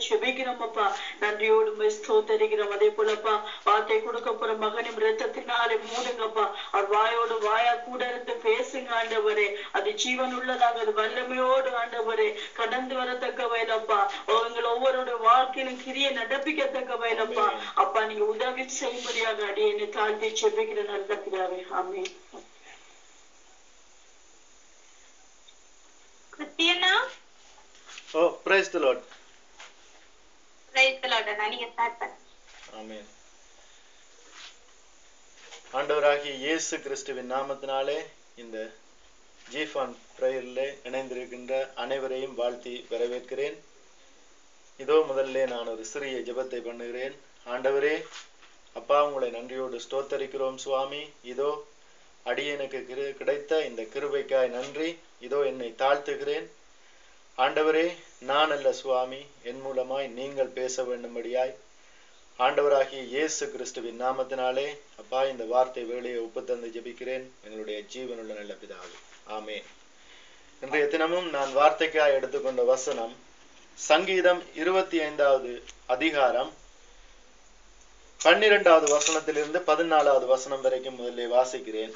செபிக்கிறோம் அப்பா. நன்றியோடு ஸ்தோத்தரிக்கிறோம். அதே போலப்பா வார்த்தை கொடுக்க போற மகனும் இரத்தத்தினாலே மூடுங்கப்பா. அவர் வாயோடு வாயா கூட இருந்து பேசுங்க ஆண்டவரே. அது ஜீவன் உள்ளதாக, அது வல்லமையோடு ஆண்டவரே கடந்து வரத்தக்க வயலப்பா. உங்கள் ஒவ்வொருடைய வாழ்க்கையிலும் கிரிய நடப்பிக்கத்தக்க வயலப்பா. அப்பா நீங்க உதவி செய்யும்படியாக அடியேனை தாழ்த்தி செபிக்கிற நல்ல பிதாவே. ஆமென். கிறிஸ்டியனா praise the Lord. praise the Lord. நீங்க ஸ்டார்ட் பண்ணுங்க. ஆமென். ஆண்டவராகிய இயேசு கிறிஸ்துவின் நாமத்தினாலே இந்த ஜீஃபான் பிரேயரிலே இணைந்திருக்கின்ற அனைவரையும் வாழ்த்தி வரவேற்கிறேன். இதோ முதல்ல நான் ஒரு சிறிய ஜெபத்தை பண்ணுகிறேன். ஆண்டவரே அப்பா, உங்களை நன்றியோடு ஸ்தோத்தரிக்கிறோம் சுவாமி. இதோ அடியேனுக்கு கிடைத்த இந்த கிருபைக்காய் நன்றி. இதோ என்னை தாழ்த்துகிறேன். ஆண்டவரே, நான் அல்ல சுவாமி, என் மூலமாய் நீங்கள் பேச வேண்டும்படியாய் ஆண்டவராகிய இயேசு கிறிஸ்துவின் நாமத்தினாலே அப்பா இந்த வார்த்தை வேலையை ஒப்புத்தந்து ஜெபிக்கிறேன் எங்களுடைய ஜீவனுள்ள நல்ல பிதாவே. ஆமென். இன்றைய தினமும் நான் வார்த்தைக்காய் எடுத்துக்கொண்ட வசனம் சங்கீதம் 25வது அதிகாரம் 12வது வசனத்திலிருந்து 14வது வசனம் வரைக்கும் முதலிலே வாசிக்கிறேன்.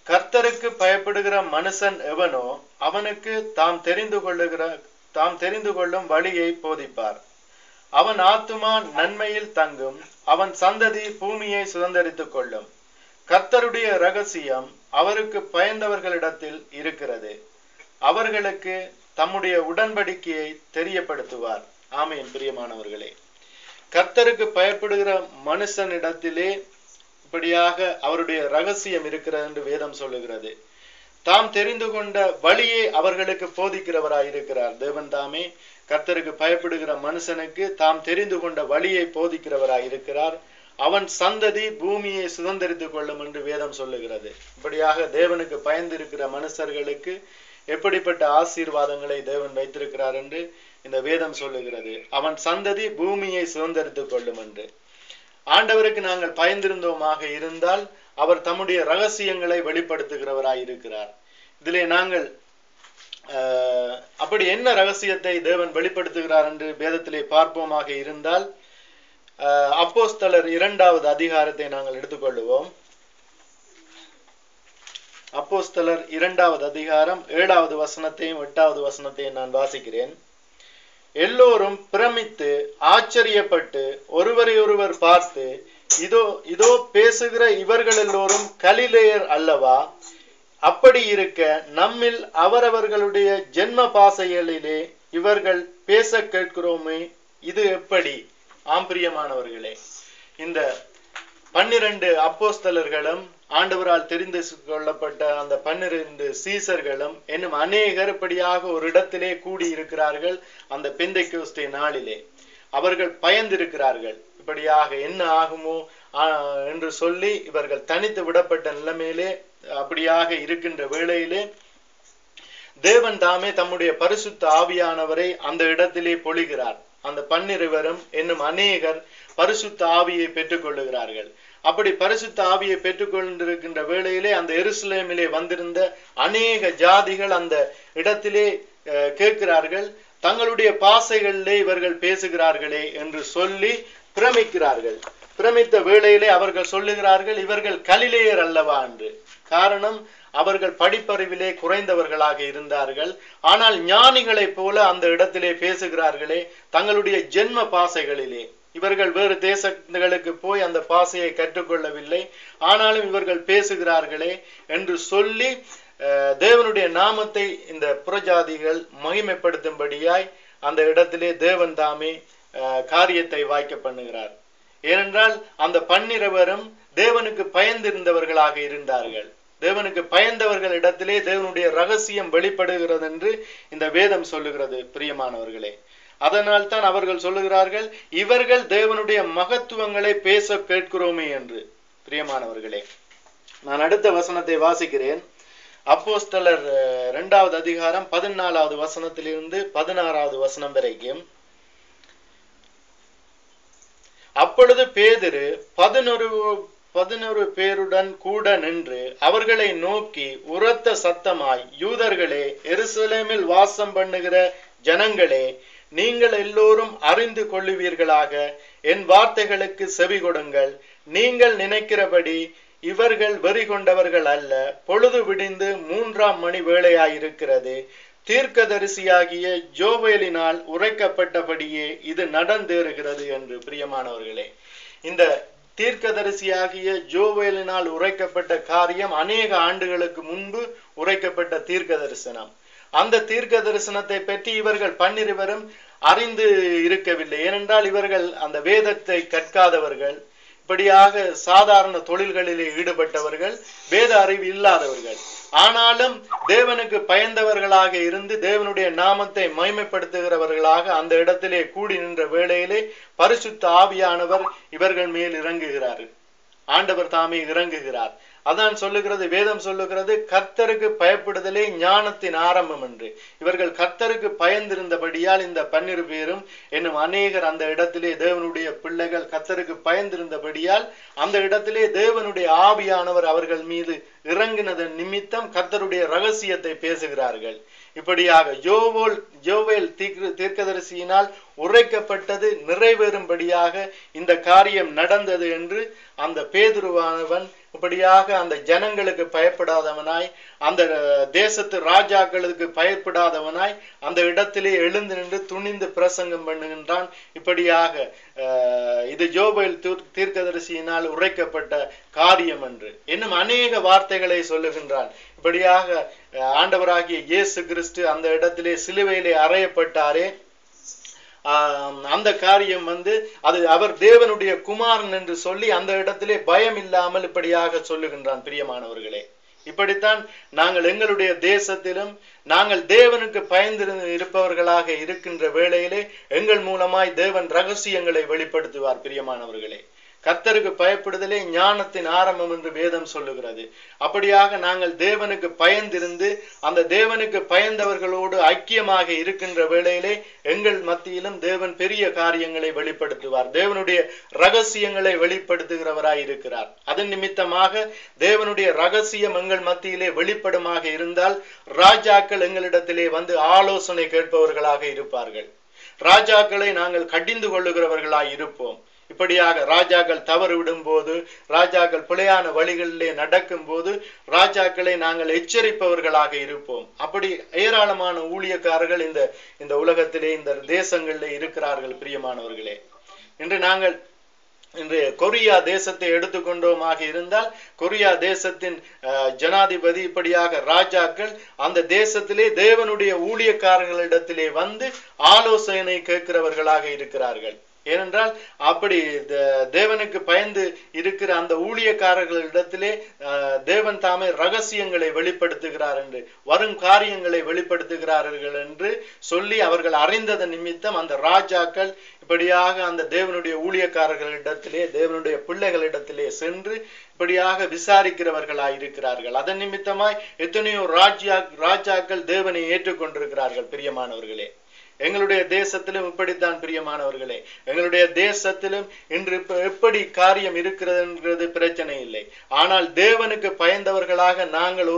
கர்த்தருக்கு பயப்படுகிற மனுஷன் எவனோ அவனுக்கு தாம் தெரிந்து கொள்ளும் வழியை போதிப்பார். அவன் ஆத்துமா நன்மையில் தங்கும், அவன் சந்ததி பூமியை சுதந்தரித்துக் கொள்ளும். கர்த்தருடைய இரகசியம் அவருக்கு பயந்தவர்களிடத்தில் இருக்கிறது, அவர்களுக்கு தம்முடைய உடன்படிக்கையை தெரியப்படுத்துவார். ஆமென். பிரியமானவர்களே, கர்த்தருக்கு பயப்படுகிற மனுஷனிடத்திலே இப்படியாக அவருடைய ரகசியம் இருக்கிறது என்று வேதம் சொல்லுகிறது. தாம் தெரிந்து கொண்ட வழியை அவர்களுக்கு போதிக்கிறவராய் இருக்கிறார். தேவன் தாமே கர்த்தருக்கு பயப்படுகிற மனுஷனுக்கு தாம் தெரிந்து கொண்ட வழியை போதிக்கிறவராய் இருக்கிறார். அவன் சந்ததி பூமியை சுதந்தரித்துக் கொள்ளும் என்று வேதம் சொல்லுகிறது. இப்படியாக தேவனுக்கு பயந்திருக்கிற மனுஷர்களுக்கு எப்படிப்பட்ட ஆசீர்வாதங்களை தேவன் வைத்திருக்கிறார் என்று இந்த வேதம் சொல்லுகிறது. அவன் சந்ததி பூமியை சுதந்தரித்துக் கொள்ளும் என்று. ஆண்டவருக்கு நாங்கள் பயந்திருந்தோமாக இருந்தால் அவர் தம்முடைய ரகசியங்களை வெளிப்படுத்துகிறவராய் இருக்கிறார். இதிலே நாங்கள் அப்படி என்ன ரகசியத்தை தேவன் வெளிப்படுத்துகிறார் என்று வேதத்திலே பார்ப்போமாக இருந்தால் அப்போஸ்தலர் 2வது அதிகாரத்தை நாங்கள் எடுத்துக்கொள்ளுவோம். அப்போஸ்தலர் 2வது அதிகாரம் 7வது வசனத்தையும் 8வது வசனத்தையும் நான் வாசிக்கிறேன். எல்லோரும் பிரமித்து ஆச்சரியப்பட்டு ஒருவரை ஒருவர் பார்த்து, இதோ பேசுகிற இவர்கள் எல்லோரும் கலிலேயர் அல்லவா? அப்படி இருக்க நம்மில் அவரவர்களுடைய ஜென்ம பாசைகளிலே இவர்கள் பேச கேட்கிறோமே, இது எப்படி? ஆம்பிரியமானவர்களே, இந்த 12 அப்போஸ்தலர்களும் ஆண்டவரால் தெரிந்து கொள்ளப்பட்ட அந்த 12 சீசர்களும் என்னும் அநேகர் இப்படியாக ஒரு இடத்திலே கூடி இருக்கிறார்கள். அந்த பெந்தைக்கோஸ்தே நாளிலே அவர்கள் பயந்திருக்கிறார்கள். இப்படியாக என்ன ஆகுமோ என்று சொல்லி இவர்கள் தனித்து விடப்பட்ட நிலைமையிலே அப்படியாக இருக்கின்ற வேளையிலே தேவன் தாமே தம்முடைய பரிசுத்த ஆவியானவரை அந்த இடத்திலே பொழிகிறார். அந்த 12 என்னும் அநேகர் பரிசுத்த ஆவியை பெற்றுக் கொள்ளுகிறார்கள். அப்படி பரிசுத்த ஆவியை பெற்றுக்கொண்டிருக்கின்ற வேளையிலே அந்த எருசலேமிலே வந்திருந்த அநேக ஜாதிகள் அந்த இடத்திலே கேட்கிறார்கள், தங்களுடைய பாசைகளிலே இவர்கள் பேசுகிறார்களே என்று சொல்லி பிரமிக்கிறார்கள். பிரமித்த வேளையிலே அவர்கள் சொல்லுகிறார்கள், இவர்கள் கலிலேயர் அல்லவா என்று. காரணம், அவர்கள் படிப்பறிவிலே குறைந்தவர்களாக இருந்தார்கள். ஆனால் ஞானிகளைப் போல அந்த இடத்திலே பேசுகிறார்களே தங்களுடைய ஜென்ம பாசைகளிலே. இவர்கள் வேறு தேசங்களுக்கு போய் அந்த பாசையை கற்றுக்கொள்ளவில்லை, ஆனாலும் இவர்கள் பேசுகிறார்களே என்று சொல்லி தேவனுடைய நாமத்தை இந்த புறஜாதிகள் மகிமைப்படுத்தும்படியாய் அந்த இடத்திலே தேவன் தாமே காரியத்தை வாய்க்க பண்ணுகிறார். ஏனென்றால் அந்த 12 தேவனுக்கு பயந்திருந்தவர்களாக இருந்தார்கள். தேவனுக்கு பயந்தவர்கள் இடத்திலே தேவனுடைய ரகசியம் வெளிப்படுகிறது என்று இந்த வேதம் சொல்லுகிறது. பிரியமானவர்களே, அதனால் தான் அவர்கள் சொல்லுகிறார்கள், இவர்கள் தேவனுடைய மகத்துவங்களை பேச கேட்கிறோமே என்று. பிரியமானவர்களே, நான் அடுத்த வசனத்தை வாசிக்கிறேன். அப்போஸ்தலர் 2வது அதிகாரம் 14வது வசனத்திலிருந்து 16வது வசனம் வரைக்கும். அப்பொழுது பேதுரு 11 பேருடன் கூட நின்று அவர்களை நோக்கி உரத்த சத்தமாய், யூதர்களே, எருசலேமில் வாசம் பண்ணுகிற ஜனங்களே, நீங்கள் எல்லோரும் அறிந்து கொள்ளுவீர்களாக. என் வார்த்தைகளுக்கு செவி கொடுங்கள். நீங்கள் நினைக்கிறபடி இவர்கள் வெறி கொண்டவர்கள் அல்ல. பொழுது விடிந்து 3ஆம் மணி வேளையாயிருக்கிறது. தீர்க்கதரிசியாகிய ஜோவேலினால் உரைக்கப்பட்டபடியே இது நடந்தேறுகிறது என்று. பிரியமானவர்களே, இந்த தீர்க்கதரிசியாகிய ஜோவேலினால் உரைக்கப்பட்ட காரியம் அநேக ஆண்டுகளுக்கு முன்பு உரைக்கப்பட்ட தீர்க்க தரிசனம். அந்த தீர்க்க தரிசனத்தை பற்றி இவர்கள் 12 அறிந்து இருக்கவில்லை. ஏனென்றால் இவர்கள் அந்த வேதத்தை கற்காதவர்கள், இப்படியாக சாதாரண தொழில்களிலே ஈடுபட்டவர்கள், வேத அறிவு இல்லாதவர்கள். ஆனாலும் தேவனுக்கு பயந்தவர்களாக இருந்து தேவனுடைய நாமத்தை மகிமைப்படுத்துகிறவர்களாக அந்த இடத்திலே கூடி நின்ற வேளையிலே பரிசுத்த ஆவியானவர் இவர்கள் மேல் இறங்குகிறார். ஆண்டவர் தாமே இறங்குகிறார். அதான் சொல்லுகிறது, வேதம் சொல்லுகிறது, கர்த்தருக்கு பயப்படுதலே ஞானத்தின் ஆரம்பம் என்று. இவர்கள் கர்த்தருக்கு பயந்திருந்தபடியால் இந்த 12 பேரும் என்னும் அநேகர் அந்த இடத்திலே தேவனுடைய பிள்ளைகள் கர்த்தருக்கு பயந்திருந்தபடியால் அந்த இடத்திலே தேவனுடைய ஆவியானவர் அவர்கள் மீது இறங்கினதன் நிமித்தம் கர்த்தருடைய ரகசியத்தை பேசுகிறார்கள். இப்படியாக ஜோவேல் தீர்க்கதரிசியினால் உரைக்கப்பட்டது நிறைவேறும்படியாக இந்த காரியம் நடந்தது என்று அந்த பேதுருவானவன் இப்படியாக அந்த ஜனங்களுக்கு பயப்படாதவனாய், அந்த தேசத்து ராஜாக்களுக்கு பயப்படாதவனாய் அந்த இடத்திலே எழுந்து நின்று துணிந்து பிரசங்கம் பண்ணுகின்றான். இப்படியாக இது ஜோவேல் தீர்க்கதரிசியினால் உரைக்கப்பட்ட காரியம் என்று இன்னும் அநேக வார்த்தைகளை சொல்லுகின்றான். இப்படியாக ஆண்டவராகிய இயேசு கிறிஸ்து அந்த இடத்திலே சிலுவையிலே அறையப்பட்டாரே, அந்த காரியம் அது அவர் தேவனுடைய குமாரன் என்று சொல்லி அந்த இடத்திலே பயம் இல்லாமல் இப்படியாக சொல்லுகின்றான். பிரியமானவர்களே, இப்படித்தான் நாங்கள் எங்களுடைய தேசத்திலும் நாங்கள் தேவனுக்கு பயந்து இருப்பவர்களாக இருக்கின்ற வேளையிலே எங்கள் மூலமாய் தேவன் ரகசியங்களை வெளிப்படுத்துவார். பிரியமானவர்களே, கர்த்தருக்கு பயப்படுதலே ஞானத்தின் ஆரம்பம் என்று வேதம் சொல்லுகிறது. அப்படியாக நாங்கள் தேவனுக்கு பயந்திருந்து அந்த தேவனுக்கு பயந்தவர்களோடு ஐக்கியமாக இருக்கின்ற வேளையிலே எங்கள் மத்தியிலும் தேவன் பெரிய காரியங்களை வெளிப்படுத்துவார். தேவனுடைய ரகசியங்களை வெளிப்படுத்துகிறவராய் இருக்கிறார். அதன் நிமித்தமாக தேவனுடைய ரகசியம் எங்கள் மத்தியிலே வெளிப்படுமாக இருந்தால் ராஜாக்கள் எங்களிடத்திலே ஆலோசனை கேட்பவர்களாக இருப்பார்கள். ராஜாக்களை நாங்கள் கடிந்து கொள்ளுகிறவர்களாய் இருப்போம். இப்படியாக ராஜாக்கள் தவறு விடும் போது, ராஜாக்கள் பிழையான வழிகளிலே நடக்கும் போது ராஜாக்களை நாங்கள் எச்சரிப்பவர்களாக இருப்போம். அப்படி ஏராளமான ஊழியக்காரர்கள் இந்த உலகத்திலே இந்த தேசங்களிலே இருக்கிறார்கள். பிரியமானவர்களே, இன்று கொரியா தேசத்தை எடுத்துக்கொண்டோமாக இருந்தால் கொரியா தேசத்தின் ஜனாதிபதி இப்படியாக ராஜாக்கள் அந்த தேசத்திலே தேவனுடைய ஊழியக்காரர்களிடத்திலே ஆலோசனை கேட்கிறவர்களாக இருக்கிறார்கள். ஏனென்றால் அப்படி தேவனுக்கு பயந்து இருக்கிற அந்த ஊழியக்காரர்களிடத்திலே தேவன் தாமே ரகசியங்களை வெளிப்படுத்துகிறார் என்று, வரும் காரியங்களை வெளிப்படுத்துகிறார்கள் என்று சொல்லி அவர்கள் அறிந்ததன் நிமித்தம் அந்த ராஜாக்கள் இப்படியாக அந்த தேவனுடைய ஊழியக்காரர்களிடத்திலே தேவனுடைய பிள்ளைகளிடத்திலே சென்று இப்படியாக விசாரிக்கிறவர்களாய் இருக்கிறார்கள். அதன் நிமித்தமாய் எத்தனையோ ராஜாக்கள் தேவனை ஏற்றுக்கொண்டிருக்கிறார்கள். பிரியமானவர்களே, எங்களுடைய தேசத்திலும் இப்படித்தான். பிரியமானவர்களே, எங்களுடைய தேசத்திலும் இன்று எப்படி காரியம் இருக்கிறது பிரச்சனை இல்லை. ஆனால் தேவனுக்கு பயந்தவர்களாக நாங்கள்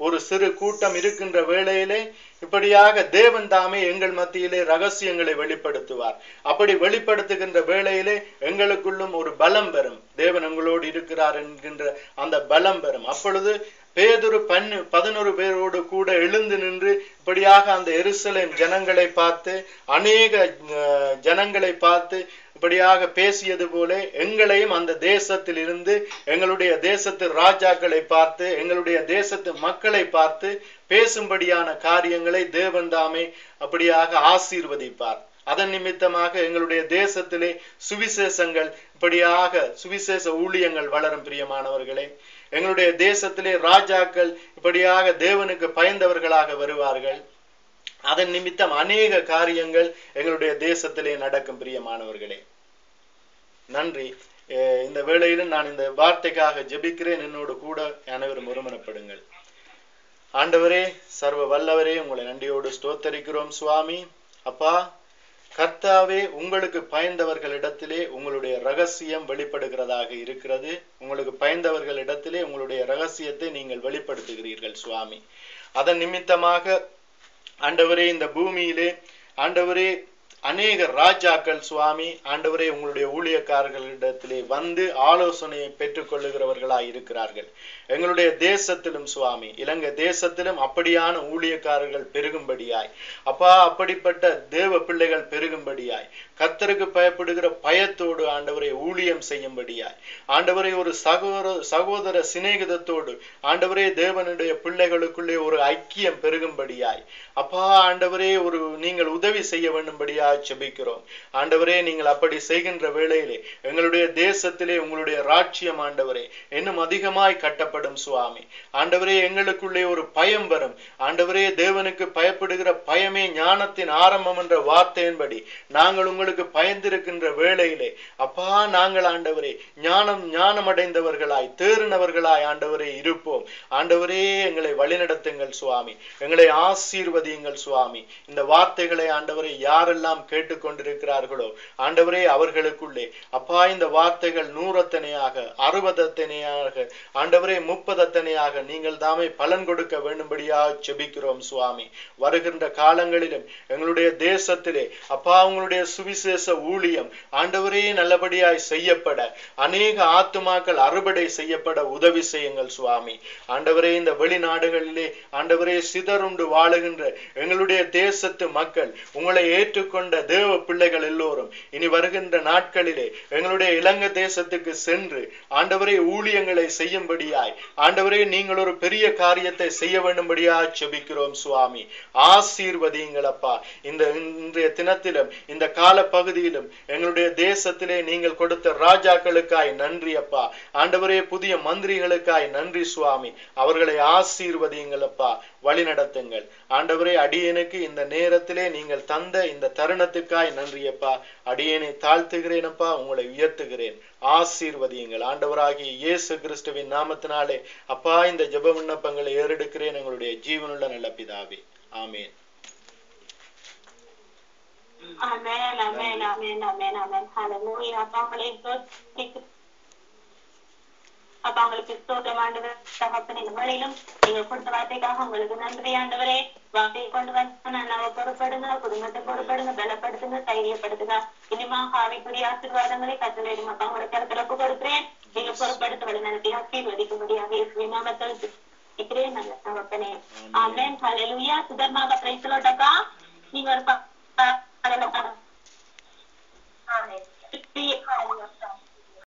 ஒரு சிறு கூட்டம் இருக்கின்ற வேளையிலே இப்படியாக தேவன் தாமே எங்கள் மத்தியிலே ரகசியங்களை வெளிப்படுத்துவார். அப்படி வெளிப்படுத்துகின்ற வேளையிலே எங்களுக்குள்ளும் ஒரு பலம் பெறும். தேவன் எங்களோடு இருக்கிறார் என்கின்ற அந்த பலம் பெறும். அப்பொழுது பேதுரு 11 பேரோடு கூட எழுந்து நின்று இப்படியாக அந்த எருசலேம் ஜனங்களை பார்த்து, அநேக ஜனங்களை பார்த்து இப்படியாக பேசியது போல எங்களையும் அந்த தேசத்தில் இருந்து எங்களுடைய தேசத்து ராஜாக்களை பார்த்து, எங்களுடைய தேசத்து மக்களை பார்த்து பேசும்படியான காரியங்களை தேவன் தாமே அப்படியாக ஆசீர்வதிப்பார். அதன் நிமித்தமாக எங்களுடைய தேசத்திலே சுவிசேஷங்கள் இப்படியாக சுவிசேஷ ஊழியங்கள் வளரும். பிரியமானவர்களே, எங்களுடைய தேசத்திலே ராஜாக்கள் இப்படியாக தேவனுக்கு பயந்தவர்களாக வருவார்கள். அதன் நிமித்தம் அநேக காரியங்கள் எங்களுடைய தேசத்திலே நடக்கும். பிரியமானவர்களே, நன்றி. இந்த வேளையிலும் நான் இந்த வார்த்தைக்காக ஜெபிக்கிறேன். என்னோடு கூட அனைவரும் ஒருமனப்படுங்கள். ஆண்டவரே, சர்வ வல்லவரே, உங்களை நன்றியோடு ஸ்தோத்தரிக்கிறோம் சுவாமி. அப்பா கர்த்தாவே, உங்களுக்கு பயந்தவர்களிடத்திலே உங்களுடைய ரகசியம் வெளிப்படுகிறதாக இருக்கிறது. உங்களுக்கு பயந்தவர்களிடத்திலே உங்களுடைய ரகசியத்தை நீங்கள் வெளிப்படுத்துகிறீர்கள் சுவாமி. அதன் நிமித்தமாக ஆண்டவரே, இந்த பூமியிலே ஆண்டவரே அநேக ராஜாக்கள் சுவாமி ஆண்டவரே உங்களுடைய ஊழியக்காரர்களிடத்திலே வந்து ஆலோசனையை பெற்றுக் கொள்ளுகிறவர்களாய் இருக்கிறார்கள். எங்களுடைய தேசத்திலும் சுவாமி, இலங்கை தேசத்திலும் அப்படியான ஊழியக்காரர்கள் பெருகும்படியாய் அப்பா, அப்படிப்பட்ட தேவ பிள்ளைகள் பெருகும்படியாய், கர்த்தருக்கு பயப்படுகிற பயத்தோடு ஆண்டவரை ஊழியம் செய்யும்படியாய், ஆண்டவரை ஒரு சகோதர சிநேகிதத்தோடு ஆண்டவரே தேவனுடைய பிள்ளைகளுக்குள்ளே ஒரு ஐக்கியம் பெருகும்படியாய் அப்பா ஆண்டவரே ஒரு நீங்கள் உதவி செய்ய வேண்டும்படியாய் ஜெபிக்கிறோம். ஆண்டவரே நீங்கள் அப்படி செய்கின்ற வேளையிலே எங்களுடைய தேசத்திலே உங்களுடைய ராஜ்யம் ஆண்டவரே இன்னும் அதிகமாய் கட்டப்படும் சுவாமி. ஆண்டவரே எங்களுக்குள்ளே ஒரு பயம் வரும் ஆண்டவரே. தேவனுக்கு பயப்படுகிற பயமே ஞானத்தின் ஆரம்பம் என்ற வார்த்தையின்படி நாங்கள் உங்களுக்கு பயந்திருக்கின்ற வேளையிலே அப்பா நாங்கள் ஆண்டவரே ஞானமடைந்தவர்களாய் தேறினவர்களாய் ஆண்டவரே இருப்போம். ஆண்டவரே எங்களை வழிநடத்துங்கள் சுவாமி, எங்களை ஆசீர்வதியுங்கள் சுவாமி. இந்த வார்த்தைகளை ஆண்டவரே யாரெல்லாம் கேட்டுக்கொண்டிருக்கிறார்களோ ஆண்டவரே அவர்களுக்குள்ளே அப்பா இந்த வார்த்தைகள் 100 60 ஆண்டவரே 30 நீங்கள் தாமே பலன் கொடுக்க வேண்டும்படியாக ஜெபிக்கிறோம் சுவாமி. வருகின்ற காலங்களிலும் எங்களுடைய தேசத்திலே அப்பா உங்களுடைய சுவிசேஷ ஊழியம் ஆண்டவரே நல்லபடியாய் செய்யப்பட, அநேக ஆத்துமாக்கள் அறுவடை செய்யப்பட உதவி செய்யுங்கள் சுவாமி. ஆண்டவரே இந்த வெளிநாடுகளிலே ஆண்டவரே சிதறுண்டு வாழுகின்ற எங்களுடைய தேசத்து மக்கள் உங்களை ஏற்றுக்கொண்ட தேவ பிள்ளைகள் எல்லோரும் இனி வருகின்ற நாட்களிலே எங்களுடைய இலங்கை தேசத்துக்கு சென்று ஆண்டவரே ஊழியங்களை செய்யும்படியாய் ஆண்டவரே நீங்கள் ஒரு பெரிய காரியத்தை செய்ய வேண்டும்படியாய் ஜெபிக்கிறோம் சுவாமி. ஆசீர்வதியுங்கள் அப்பா. இன்றைய தினத்திலும் இந்த கால பகுதியிலும் எங்களுடைய தேசத்திலே நீங்கள் கொடுத்த ராஜாக்களுக்காய் நன்றி அப்பா. ஆண்டவரே புதிய மந்திரிகளுக்காய் நன்றி சுவாமி. அவர்களை ஆசீர்வதியுங்கள் அப்பா, வழி நடத்துங்கள் ஆண்டவரே. அடியேனுக்கு இந்த நேரத்திலே நீங்கள் தந்த இந்த தருணத்துக்காய் நன்றியப்பா. அடியேனை தாழ்த்துகிறேனப்பா, உங்களை உயர்த்துகிறேன். ஆசீர்வதியுங்கள் ஆண்டவராகிய இயேசு கிறிஸ்துவின் நாமத்தினாலே அப்பா இந்த ஜெப விண்ணப்பங்களை ஏறெடுக்கிறேன் எங்களுடைய ஜீவனுள்ள நல்ல பிதாவே. ஆமேன். ஆமென் ஆமென் ஆமென் ஆமென் ஆமென். ஹalleluya. அப்பா உங்களுக்கு ஸ்தோத்திரம் ஆண்டவரே. தகப்பனே இந்த வேளையிலும் நீங்க கொடுத்த வார்த்தைக்காக உங்களுக்கு நன்றி ஆண்டவரே. வார்த்தையை கொண்டு வந்து நம்ம பொறுப்படுங்க, குடும்பத்தை பொறுப்படுங்க, பலப்படுத்துங்க, தைரியப்படுத்துங்க. இனிமா ஆவிக்குரிய ஆசீர்வாதங்களை கட்டளையிடும் அப்பா உங்களுடைய கருத்துல கொடுக்கிறேன். நீங்க பொறுப்படுத்த வழி நடத்தி ஆசீர்வதிக்கும்படியாக இயேசுவின் நாமத்தில் ஜெபிக்கிறேன் நல்ல தகப்பனே. ஆமென். ஹalleluya. சுதர்மாக பிரைஸ் தி லார்ட் அக்கா. நீங்க ஒரு